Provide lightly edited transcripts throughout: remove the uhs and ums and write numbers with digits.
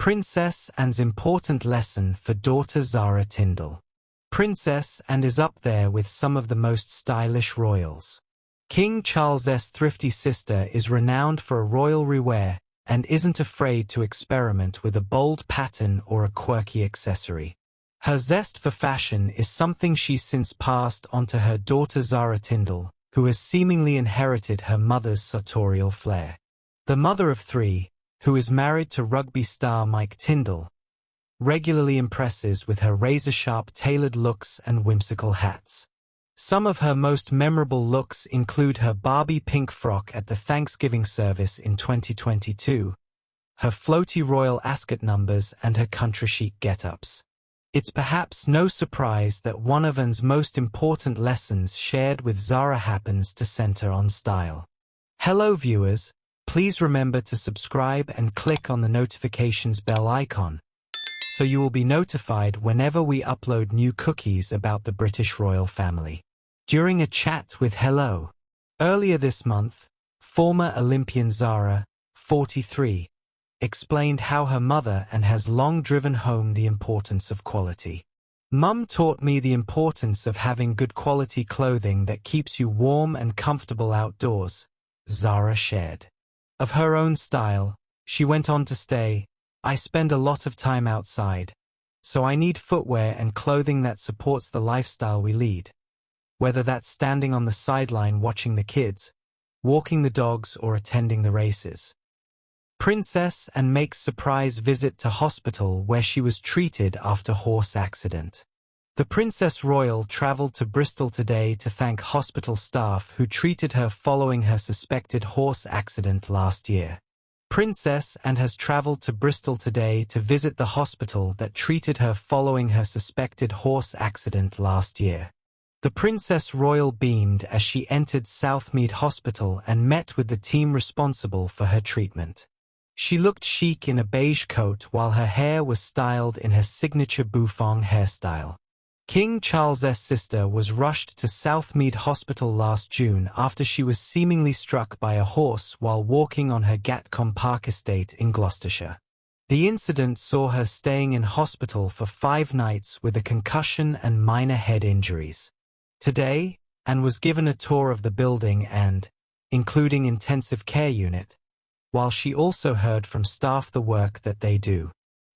Princess Anne's important lesson for daughter Zara Tindall. Princess Anne is up there with some of the most stylish royals. King Charles's thrifty sister is renowned for a royal rewear and isn't afraid to experiment with a bold pattern or a quirky accessory. Her zest for fashion is something she's since passed on to her daughter Zara Tindall, who has seemingly inherited her mother's sartorial flair. The mother of three, who is married to rugby star Mike Tindall, regularly impresses with her razor-sharp tailored looks and whimsical hats. Some of her most memorable looks include her Barbie pink frock at the Thanksgiving service in 2022, her floaty Royal Ascot numbers, and her country-chic get-ups. It's perhaps no surprise that one of Anne's most important lessons shared with Zara happens to center on style. Hello viewers, please remember to subscribe and click on the notifications bell icon, so you will be notified whenever we upload new cookies about the British royal family. During a chat with Hello earlier this month, former Olympian Zara, 43, explained how her mother Anne has long driven home the importance of quality. "Mum taught me the importance of having good quality clothing that keeps you warm and comfortable outdoors," Zara shared. Of her own style, she went on to say, "I spend a lot of time outside, so I need footwear and clothing that supports the lifestyle we lead. Whether that's standing on the sideline watching the kids, walking the dogs, or attending the races." Princess Anne makes surprise visit to hospital where she was treated after horse accident. The Princess Royal traveled to Bristol today to thank hospital staff who treated her following her suspected horse accident last year. Princess Anne has traveled to Bristol today to visit the hospital that treated her following her suspected horse accident last year. The Princess Royal beamed as she entered Southmead Hospital and met with the team responsible for her treatment. She looked chic in a beige coat while her hair was styled in her signature bouffant hairstyle. King Charles's sister was rushed to Southmead Hospital last June after she was seemingly struck by a horse while walking on her Gatcombe Park estate in Gloucestershire. The incident saw her staying in hospital for 5 nights with a concussion and minor head injuries. Today, Anne was given a tour of the building and, including intensive care unit, while she also heard from staff the work that they do.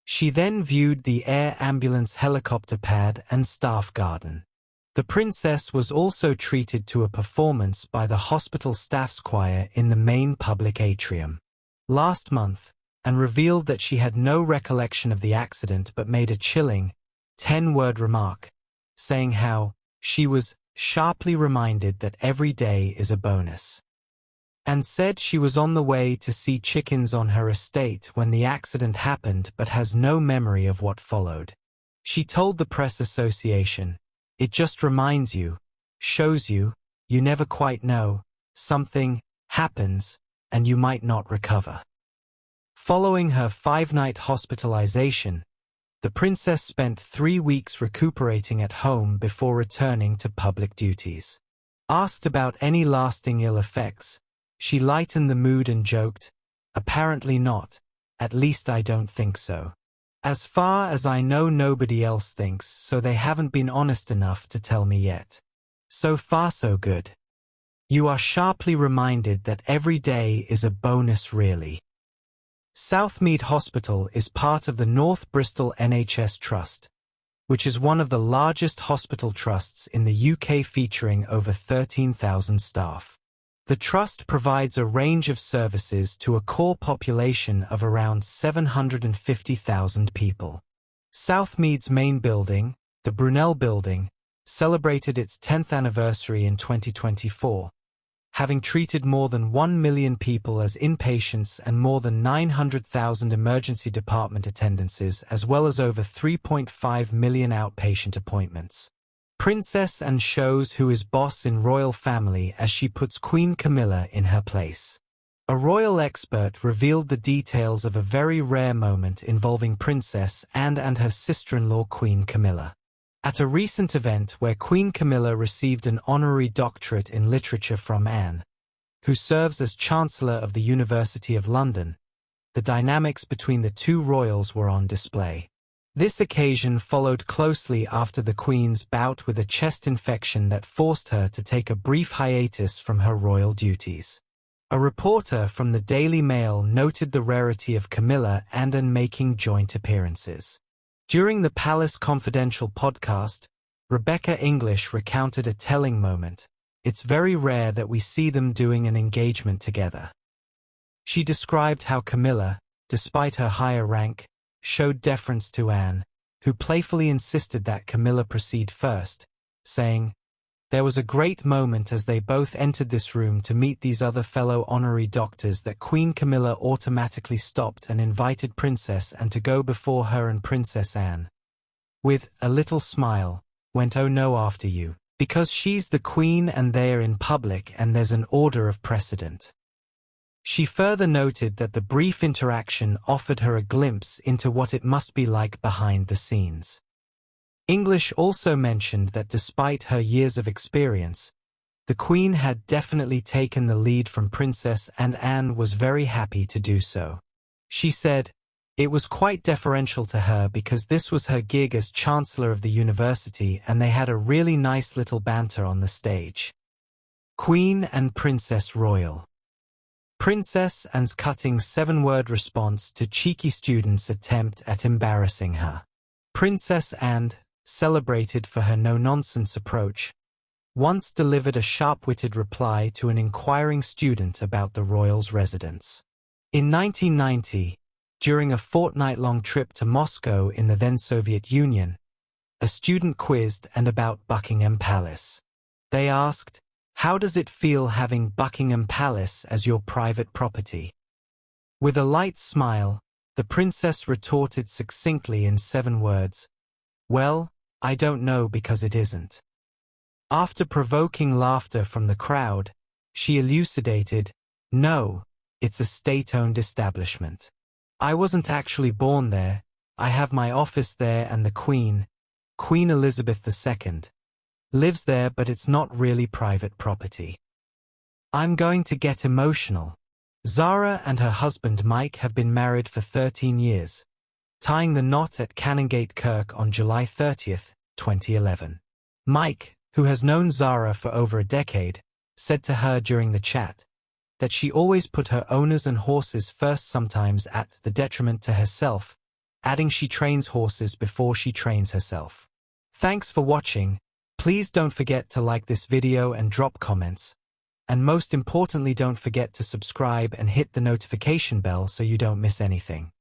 She then viewed the air ambulance helicopter pad and staff garden. The princess was also treated to a performance by the hospital staff's choir in the main public atrium last month, and revealed that she had no recollection of the accident but made a chilling, 10-word remark, saying how she was sharply reminded that every day is a bonus, and said she was on the way to see chickens on her estate when the accident happened but has no memory of what followed. She told the Press Association, "It just reminds you, shows you, you never quite know, something happens, and you might not recover." Following her 5-night hospitalization, the princess spent 3 weeks recuperating at home before returning to public duties. Asked about any lasting ill effects, she lightened the mood and joked, "Apparently not, at least I don't think so. As far as I know nobody else thinks so, they haven't been honest enough to tell me yet. So far so good. You are sharply reminded that every day is a bonus really." Southmead Hospital is part of the North Bristol NHS Trust, which is one of the largest hospital trusts in the UK, featuring over 13,000 staff. The trust provides a range of services to a core population of around 750,000 people. Southmead's main building, the Brunel Building, celebrated its 10th anniversary in 2024, having treated more than 1 million people as inpatients and more than 900,000 emergency department attendances, as well as over 3.5 million outpatient appointments. Princess Anne shows who is boss in royal family as she puts Queen Camilla in her place. A royal expert revealed the details of a very rare moment involving Princess Anne and her sister-in-law Queen Camilla. At a recent event where Queen Camilla received an honorary doctorate in literature from Anne, who serves as Chancellor of the University of London, the dynamics between the two royals were on display. This occasion followed closely after the Queen's bout with a chest infection that forced her to take a brief hiatus from her royal duties. A reporter from the Daily Mail noted the rarity of Camilla and Anne making joint appearances. During the Palace Confidential podcast, Rebecca English recounted a telling moment. It's very rare that we see them doing an engagement together. She described how Camilla, despite her higher rank, showed deference to Anne, who playfully insisted that Camilla proceed first, saying, "There was a great moment as they both entered this room to meet these other fellow honorary doctors that Queen Camilla automatically stopped and invited Princess Anne to go before her, and Princess Anne, with a little smile, went, 'Oh no, after you, because she's the Queen and they're in public and there's an order of precedent.'" She further noted that the brief interaction offered her a glimpse into what it must be like behind the scenes. English also mentioned that despite her years of experience, the Queen had definitely taken the lead from Princess, and Anne was very happy to do so. She said, "It was quite deferential to her because this was her gig as Chancellor of the University and they had a really nice little banter on the stage." Queen and Princess Royal. Princess Anne's cutting 7-word response to cheeky students' attempt at embarrassing her. Princess Anne, celebrated for her no-nonsense approach, once delivered a sharp-witted reply to an inquiring student about the royals' residence. In 1990, during a fortnight-long trip to Moscow in the then-Soviet Union, a student quizzed Anne about Buckingham Palace. They asked, "How does it feel having Buckingham Palace as your private property?" With a light smile, the princess retorted succinctly in 7 words, "Well, I don't know because it isn't." After provoking laughter from the crowd, she elucidated, "No, it's a state-owned establishment. I wasn't actually born there, I have my office there and the Queen, Queen Elizabeth II, lives there, but it's not really private property." I'm going to get emotional. Zara and her husband Mike have been married for 13 years, tying the knot at Canongate Kirk on July 30th, 2011. Mike, who has known Zara for over a decade, said to her during the chat that she always put her owners and horses first, sometimes at the detriment to herself, adding she trains horses before she trains herself. Thanks for watching. Please don't forget to like this video and drop comments. And most importantly, don't forget to subscribe and hit the notification bell so you don't miss anything.